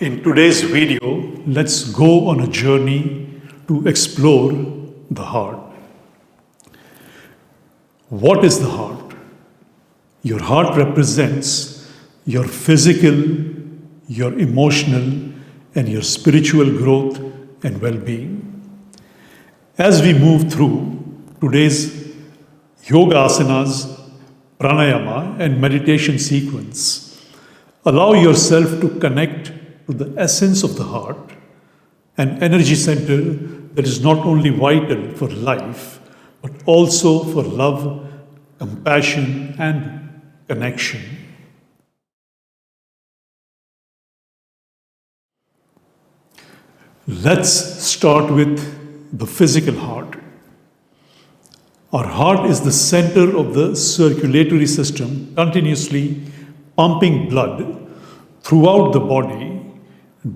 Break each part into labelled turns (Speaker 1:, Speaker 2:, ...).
Speaker 1: In today's video, let's go on a journey to explore the heart. What is the heart? Your heart represents your physical, your emotional, and your spiritual growth and well-being. As we move through today's yoga asanas, pranayama, and meditation sequence, allow yourself to connect to the essence of the heart, an energy center that is not only vital for life, but also for love, compassion, and connection. Let's start with the physical heart. Our heart is the center of the circulatory system, continuously pumping blood throughout the body,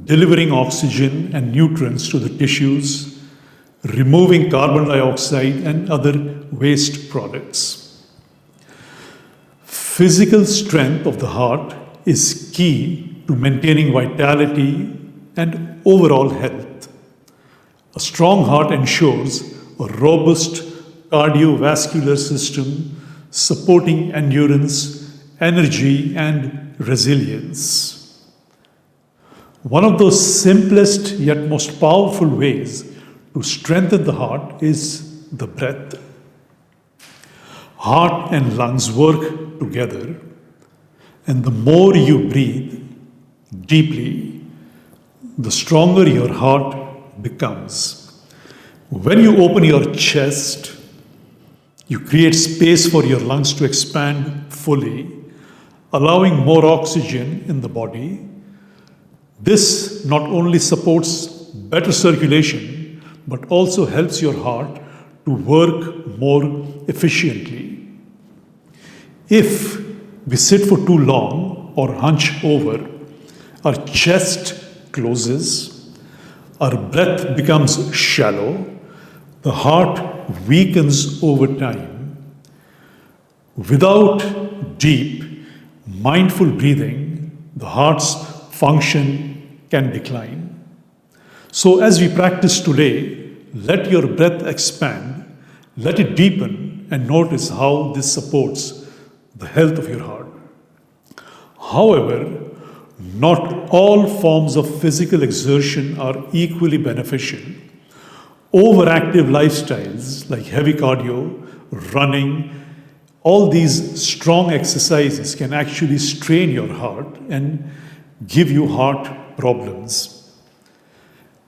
Speaker 1: delivering oxygen and nutrients to the tissues, removing carbon dioxide and other waste products. Physical strength of the heart is key to maintaining vitality and overall health. A strong heart ensures a robust cardiovascular system supporting endurance, energy, and resilience. One of those simplest yet most powerful ways to strengthen the heart is the breath. Heart and lungs work together, and the more you breathe deeply, the stronger your heart becomes. When you open your chest, you create space for your lungs to expand fully, allowing more oxygen in the body. This not only supports better circulation, but also helps your heart to work more efficiently. If we sit for too long or hunch over, our chest closes, our breath becomes shallow, the heart weakens over time. Without deep, mindful breathing, the heart's function can decline. So as we practice today, let your breath expand, let it deepen, and notice how this supports the health of your heart. However, not all forms of physical exertion are equally beneficial. Overactive lifestyles like heavy cardio, running, all these strong exercises can actually strain your heart and give you heart problems.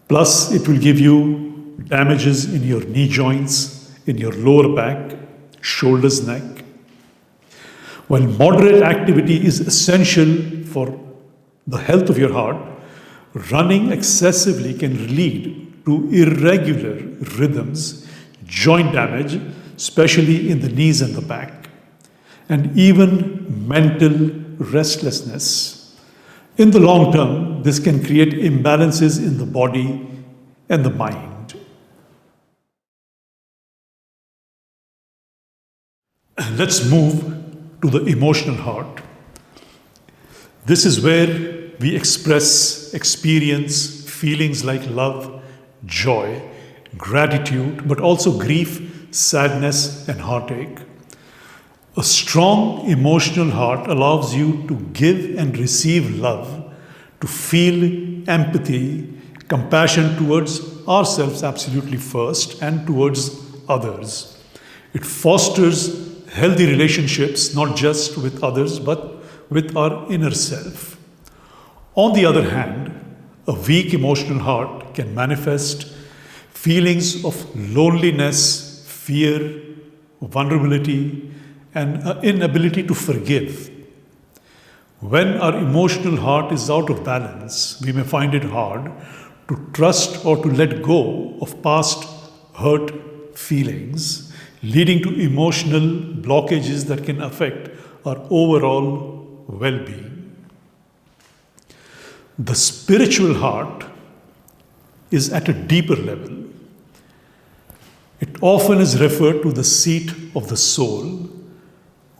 Speaker 1: Plus, it will give you damages in your knee joints, in your lower back, shoulders, neck. While moderate activity is essential for the health of your heart, running excessively can lead to irregular rhythms, joint damage, especially in the knees and the back, and even mental restlessness. In the long term, this can create imbalances in the body and the mind. Let's move to the emotional heart. This is where we express, experience feelings like love, joy, gratitude, but also grief, sadness, and heartache. A strong emotional heart allows you to give and receive love, to feel empathy, compassion towards ourselves absolutely first, and towards others. It fosters healthy relationships, not just with others, but with our inner self. On the other hand, a weak emotional heart can manifest feelings of loneliness, fear, vulnerability, and inability to forgive. When our emotional heart is out of balance, we may find it hard to trust or to let go of past hurt feelings, leading to emotional blockages that can affect our overall well-being. The spiritual heart is at a deeper level. It often is referred to the seat of the soul,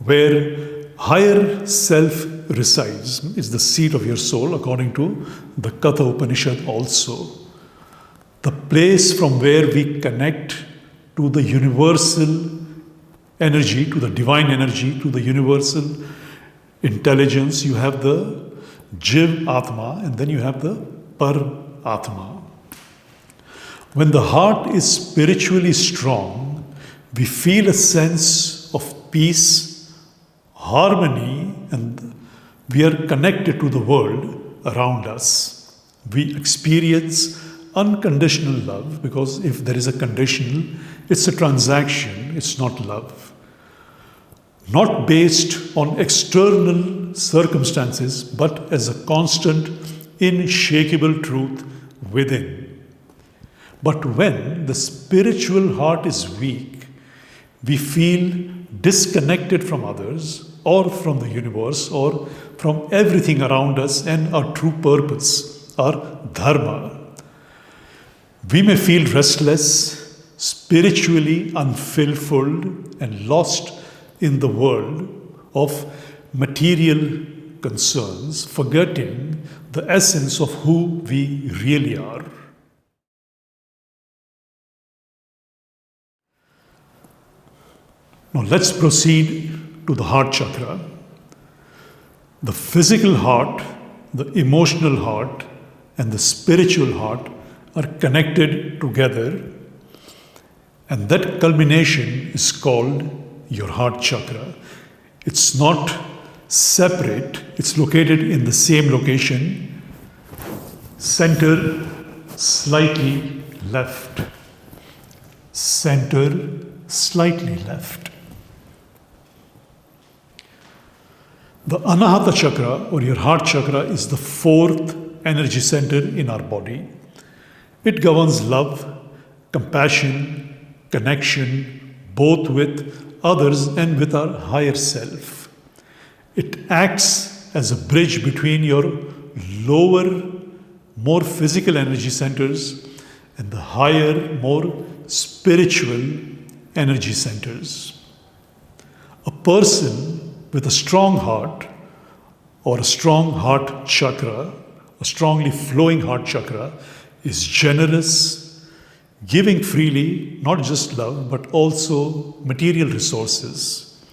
Speaker 1: where higher self resides. It's the seat of your soul, according to the Katha Upanishad also. The place from where we connect to the universal energy, to the divine energy, to the universal intelligence. You have the Jiv Atma, and then you have the Par Atma. When the heart is spiritually strong, we feel a sense of peace, harmony, and we are connected to the world around us. We experience unconditional love, because if there is a conditional, it's a transaction, it's not love. Not based on external circumstances, but as a constant, unshakable truth within. But when the spiritual heart is weak, we feel disconnected from others, or from the universe, or from everything around us and our true purpose, our dharma. We may feel restless, spiritually unfulfilled, and lost in the world of material concerns, forgetting the essence of who we really are. Now let's proceed to the heart chakra. The physical heart, the emotional heart, and the spiritual heart are connected together, and that culmination is called your heart chakra. It's not separate, it's located in the same location, center slightly left, center slightly left. The Anahata Chakra, or your heart chakra, is the fourth energy center in our body. It governs love, compassion, connection, both with others and with our higher self. It acts as a bridge between your lower, more physical energy centers and the higher, more spiritual energy centers. A person with a strong heart, or a strong heart chakra, a strongly flowing heart chakra, is generous, giving freely, not just love, but also material resources.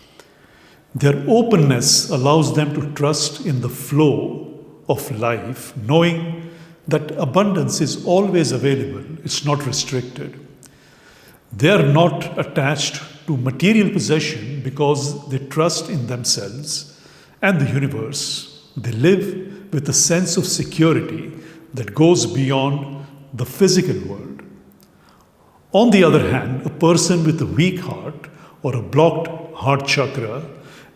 Speaker 1: Their openness allows them to trust in the flow of life, knowing that abundance is always available, it's not restricted. They are not attached to material possession because they trust in themselves and the universe. They live with a sense of security that goes beyond the physical world. On the other hand, a person with a weak heart or a blocked heart chakra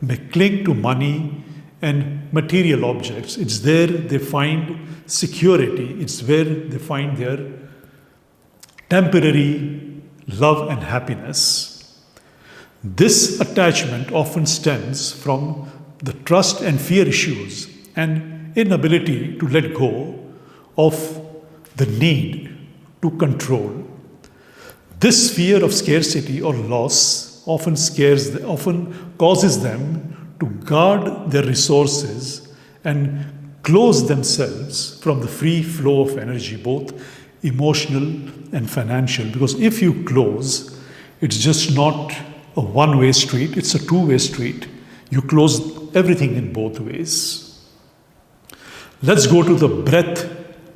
Speaker 1: may cling to money and material objects. It's there they find security. It's where they find their temporary love and happiness. This attachment often stems from the trust and fear issues and inability to let go of the need to control. This fear of scarcity or loss often causes them to guard their resources and close themselves from the free flow of energy, both emotional and financial. Because if you close, it's just not a one-way street, it's a two-way street. You close everything in both ways. Let's go to the breath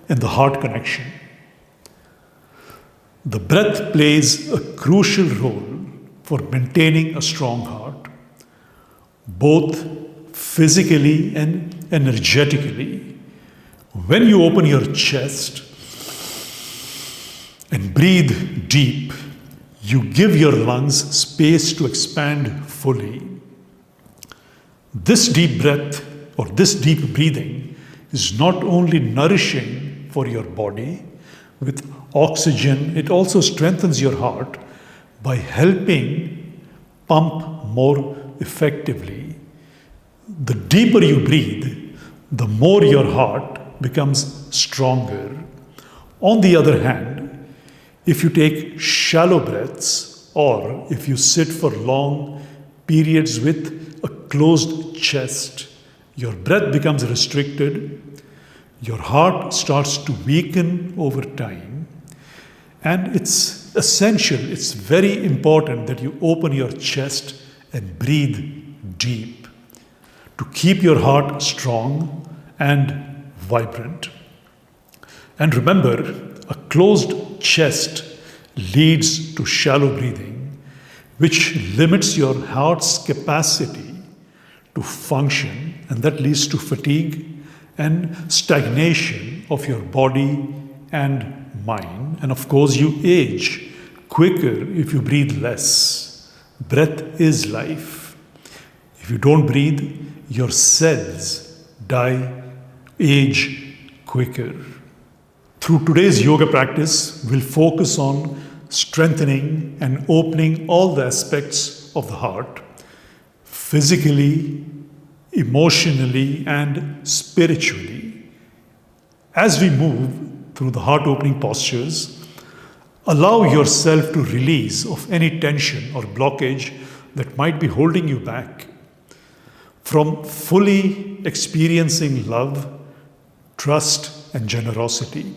Speaker 1: and the heart connection. The breath plays a crucial role for maintaining a strong heart, both physically and energetically. When you open your chest and breathe deep, you give your lungs space to expand fully. This deep breath or this deep breathing is not only nourishing for your body with oxygen, it also strengthens your heart by helping pump more effectively. The deeper you breathe, the more your heart becomes stronger. On the other hand, if you take shallow breaths or if you sit for long periods with a closed chest, Your breath becomes restricted, your heart starts to weaken over time, and it's essential, it's very important that you open your chest and breathe deep to keep your heart strong and vibrant. And remember, a closed chest leads to shallow breathing, which limits your heart's capacity to function, and that leads to fatigue and stagnation of your body and mind. And of course, you age quicker if you breathe less. Breath is life. If you don't breathe, your cells die, age quicker. Through today's yoga practice, we'll focus on strengthening and opening all the aspects of the heart, physically, emotionally, and spiritually. As we move through the heart opening postures, allow yourself to release of any tension or blockage that might be holding you back from fully experiencing love, trust, and generosity.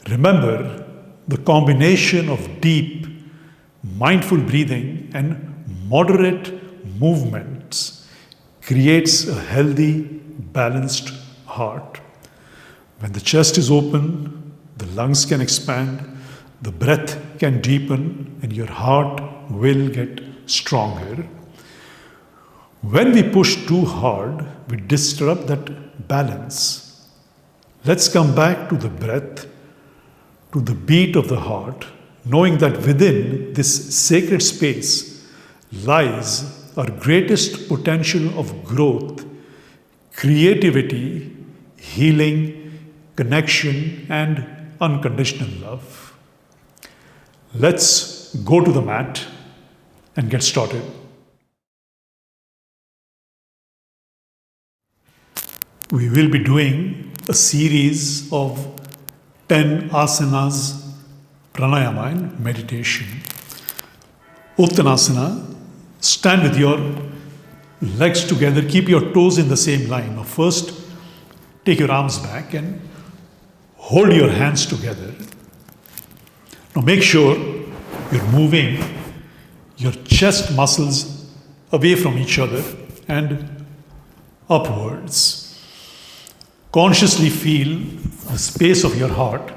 Speaker 1: Remember, the combination of deep, mindful breathing and moderate movements creates a healthy, balanced heart. When the chest is open, the lungs can expand, the breath can deepen, and your heart will get stronger. When we push too hard, we disrupt that balance. Let's come back to the breath, to the beat of the heart, knowing that within this sacred space lies our greatest potential of growth, creativity, healing, connection, and unconditional love. Let's go to the mat and get started. We will be doing a series of 10 asanas, pranayama, and meditation. Utanasana, stand with your legs together, keep your toes in the same line. Now first, take your arms back and hold your hands together. Now make sure you're moving your chest muscles away from each other and upwards. Consciously feel the space of your heart.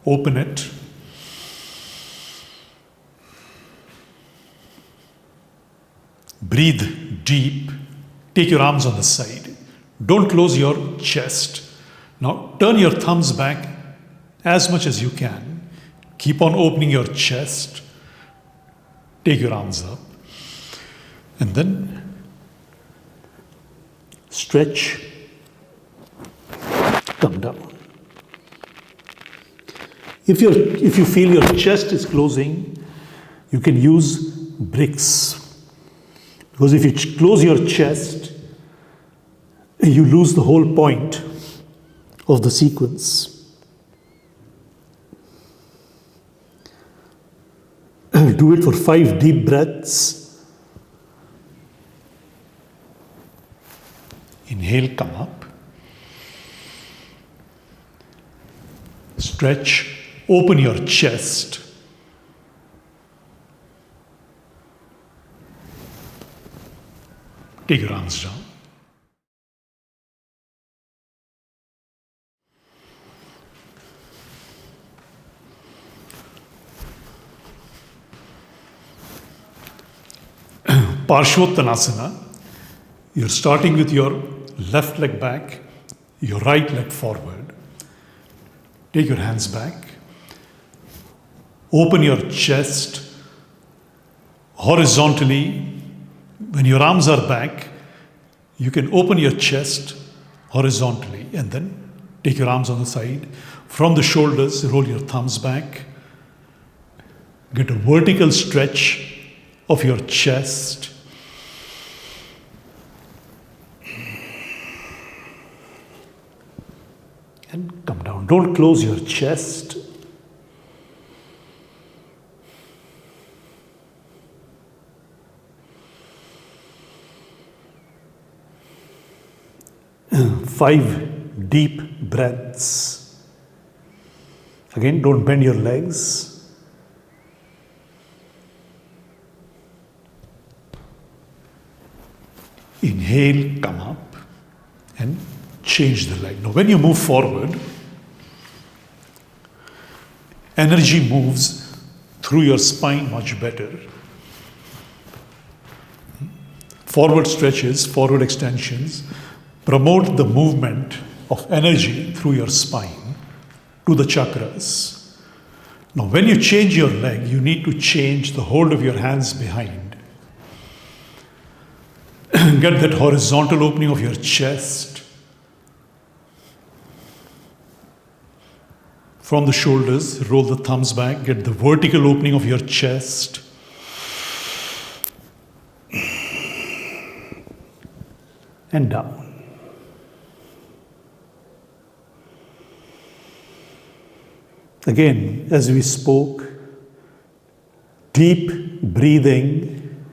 Speaker 1: Open it. Breathe deep. Take your arms on the side. Don't close your chest. Now turn your thumbs back as much as you can. Keep on opening your chest. Take your arms up. And then stretch. Come down. If you feel your chest is closing, you can use bricks. Because if you close your chest, you lose the whole point of the sequence. Do it for 5 deep breaths. Inhale, come up. Stretch, open your chest. Take your arms down. Parshvottanasana. You're starting with your left leg back, your right leg forward. Take your hands back. Open your chest horizontally. When your arms are back, you can open your chest horizontally and then take your arms on the side. From the shoulders, roll your thumbs back. Get a vertical stretch of your chest. And come down. Don't close your chest. 5 deep breaths. Again, don't bend your legs. Inhale, come up and change the leg. Now, when you move forward, energy moves through your spine much better. Forward stretches, forward extensions promote the movement of energy through your spine to the chakras. Now, when you change your leg, you need to change the hold of your hands behind. Get that horizontal opening of your chest. From the shoulders, roll the thumbs back, get the vertical opening of your chest. And down. Again, as we spoke, deep breathing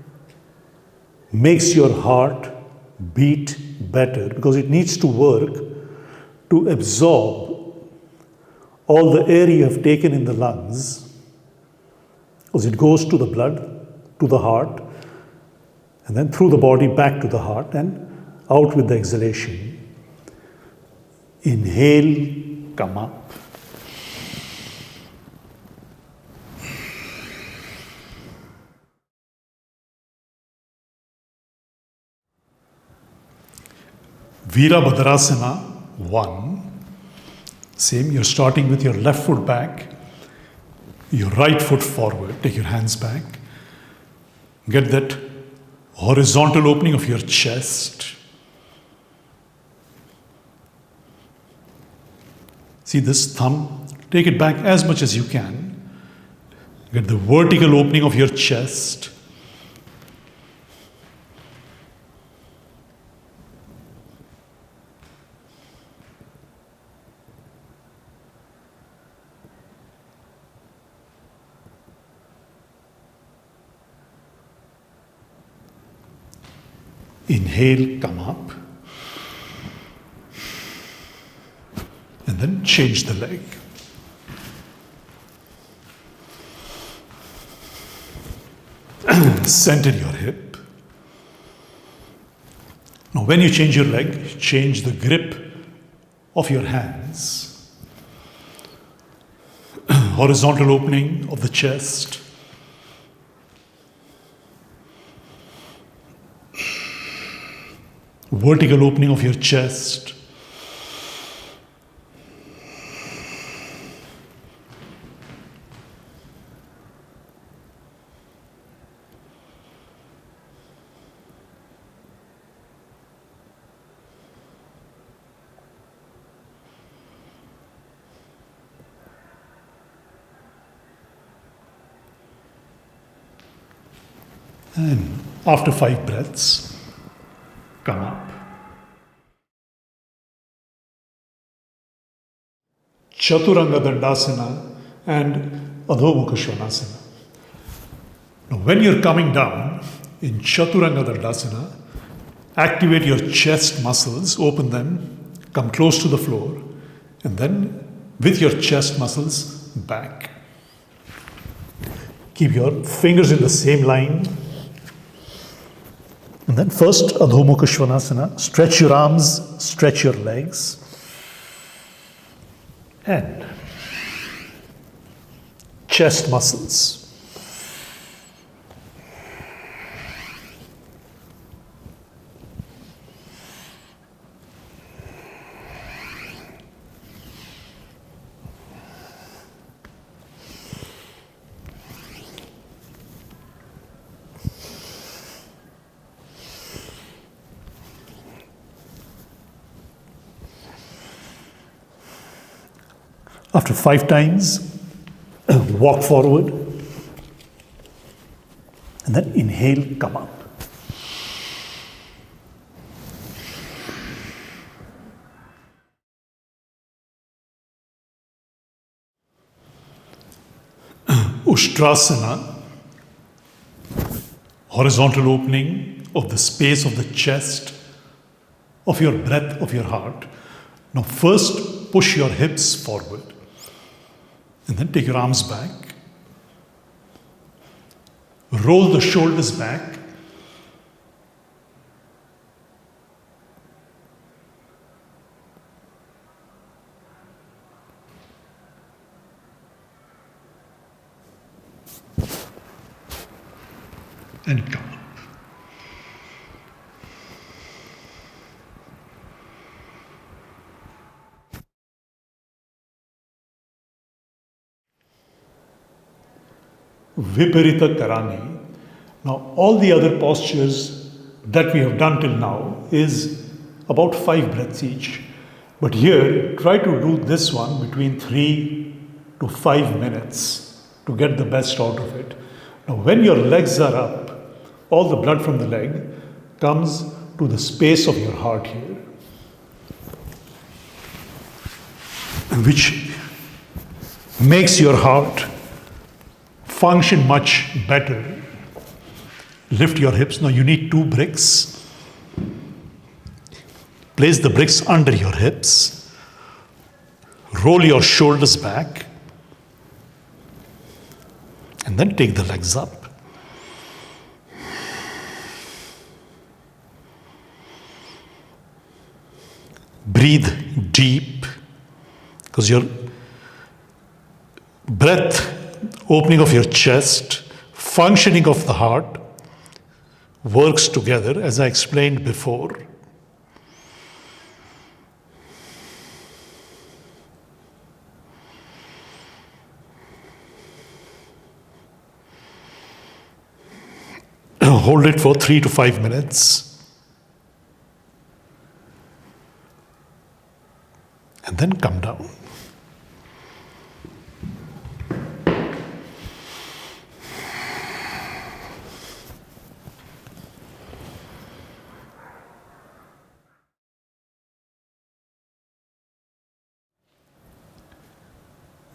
Speaker 1: makes your heart beat better because it needs to work to absorb all the air you have taken in the lungs, because it goes to the blood, to the heart, and then through the body back to the heart and out with the exhalation. Inhale, come up. Virabhadrasana 1. Same, you're starting with your left foot back, your right foot forward, take your hands back. Get that horizontal opening of your chest. See this thumb, take it back as much as you can. Get the vertical opening of your chest. Inhale, come up. And then change the leg. Center your hip. Now, when you change your leg, change the grip of your hands. Horizontal opening of the chest. Vertical opening of your chest. And after 5 breaths, come up. Chaturanga Dandasana and Adho Mukha Svanasana. Now, when you're coming down in Chaturanga Dandasana, activate your chest muscles, open them, come close to the floor, and then with your chest muscles back. Keep your fingers in the same line. And then first Adho Mukha Svanasana, stretch your arms, stretch your legs. And chest muscles. After 5 times, walk forward. And then inhale, come up. Ustrasana, horizontal opening of the space of the chest of your breath of your heart. Now first push your hips forward and then take your arms back. Roll the shoulders back. And come up. Viparita Karani. Now, all the other postures that we have done till now is about 5 breaths each. But here, try to do this one between 3 to 5 minutes to get the best out of it. Now, when your legs are up, all the blood from the leg comes to the space of your heart here, which makes your heart function much better. Lift your hips. Now you need 2 bricks. Place the bricks under your hips. Roll your shoulders back. And then take the legs up. Breathe deep, because your breath, opening of your chest, functioning of the heart works together, as I explained before. Hold it for 3 to 5 minutes. And then come down.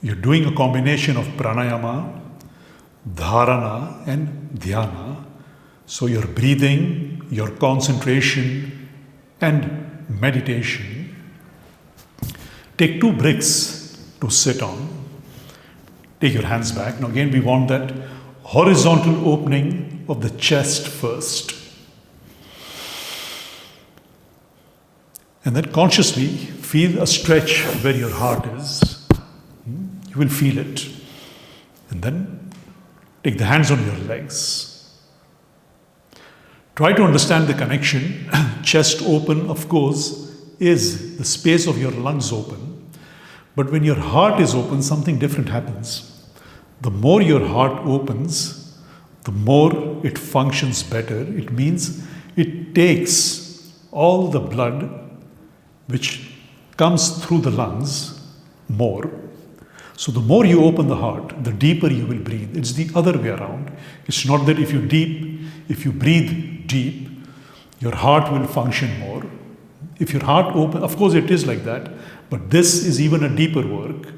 Speaker 1: You're doing a combination of pranayama, dharana, and dhyana. So your breathing, your concentration, and meditation. Take 2 bricks to sit on. Take your hands back. Now again, we want that horizontal opening of the chest first. And then consciously feel a stretch where your heart is. You will feel it. And then take the hands on your legs. Try to understand the connection. Chest open, of course, is the space of your lungs open. But when your heart is open, something different happens. The more your heart opens, the more it functions better. It means it takes all the blood which comes through the lungs more. So the more you open the heart, the deeper you will breathe. It's the other way around. It's not that if you breathe deep, your heart will function more. If your heart open, of course it is like that, but this is even a deeper work,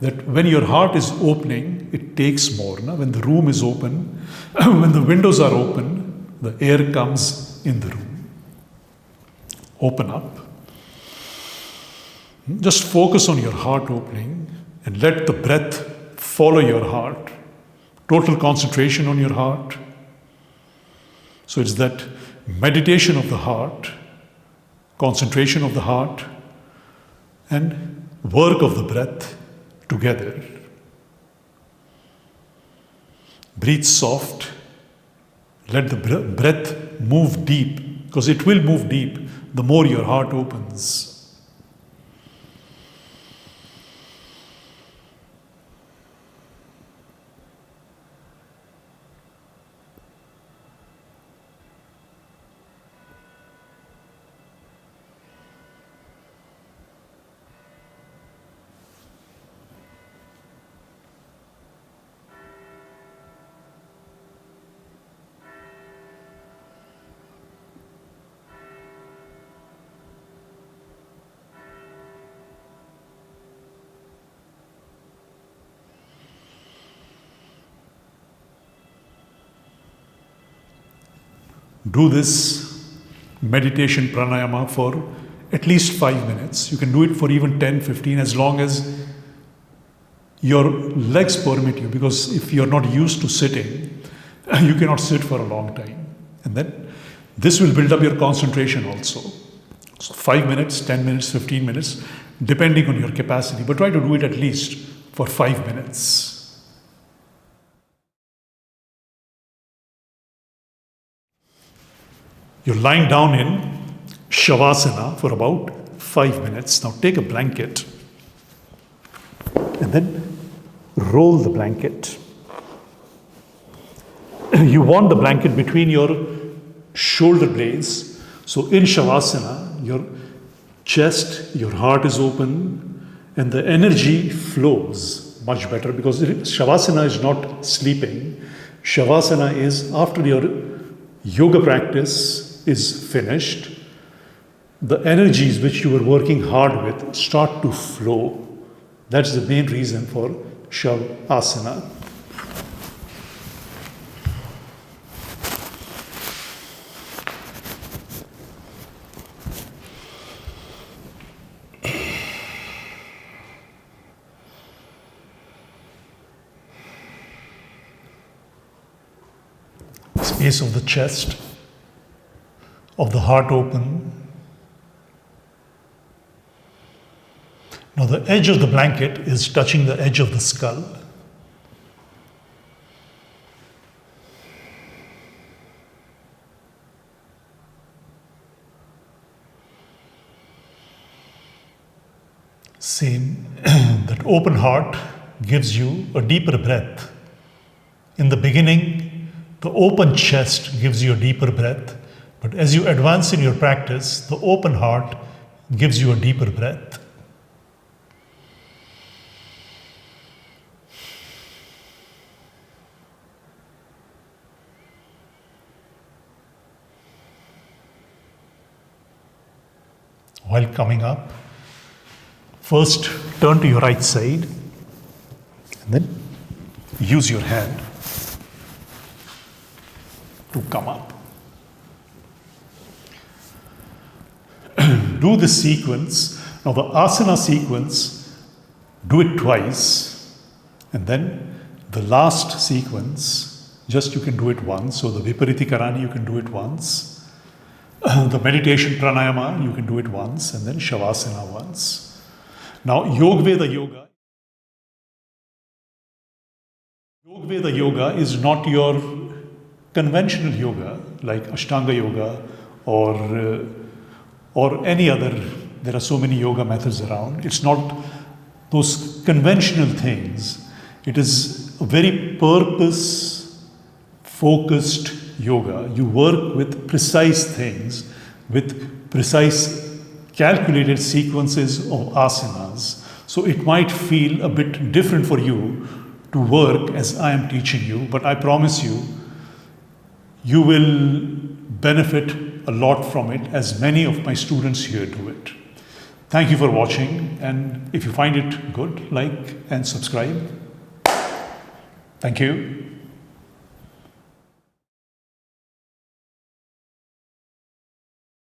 Speaker 1: that when your heart is opening, it takes more. Now, when the room is open, when the windows are open, the air comes in the room. Open up. Just focus on your heart opening and let the breath follow your heart. Total concentration on your heart. So it's that meditation of the heart, concentration of the heart, and work of the breath together. Breathe soft. Let the breath move deep, because it will move deep the more your heart opens. Do this meditation pranayama for at least 5 minutes. You can do it for even 10, 15, as long as your legs permit you, because if you're not used to sitting, you cannot sit for a long time. And then this will build up your concentration also. So 5 minutes, 10 minutes, 15 minutes, depending on your capacity, but try to do it at least for 5 minutes. You're lying down in Shavasana for about 5 minutes. Now take a blanket and then roll the blanket. You want the blanket between your shoulder blades. So in Shavasana, your chest, your heart is open, and the energy flows much better, because Shavasana is not sleeping. Shavasana is after your yoga practice is finished, the energies which you were working hard with start to flow. That's the main reason for Shavasana. Space of the chest, of the heart open. Now the edge of the blanket is touching the edge of the skull. Same, that open heart gives you a deeper breath. In the beginning, the open chest gives you a deeper breath, but as you advance in your practice, the open heart gives you a deeper breath. While coming up, first turn to your right side and then use your hand to come up. Do the sequence. Now the asana sequence, do it twice, and then the last sequence, just you can do it once. So the Vipariti Karani, you can do it once. The meditation pranayama, you can do it once, and then Shavasana once. Now Yogveda yoga is not your conventional yoga like Ashtanga yoga or any other. There are so many yoga methods around. It's not those conventional things. It is a very purpose-focused yoga. You work with precise things, with precise calculated sequences of asanas. So it might feel a bit different for you to work as I am teaching you, but I promise you, you will benefit a lot from it, as many of my students here do it. Thank you for watching, and if you find it good, like and subscribe. Thank you.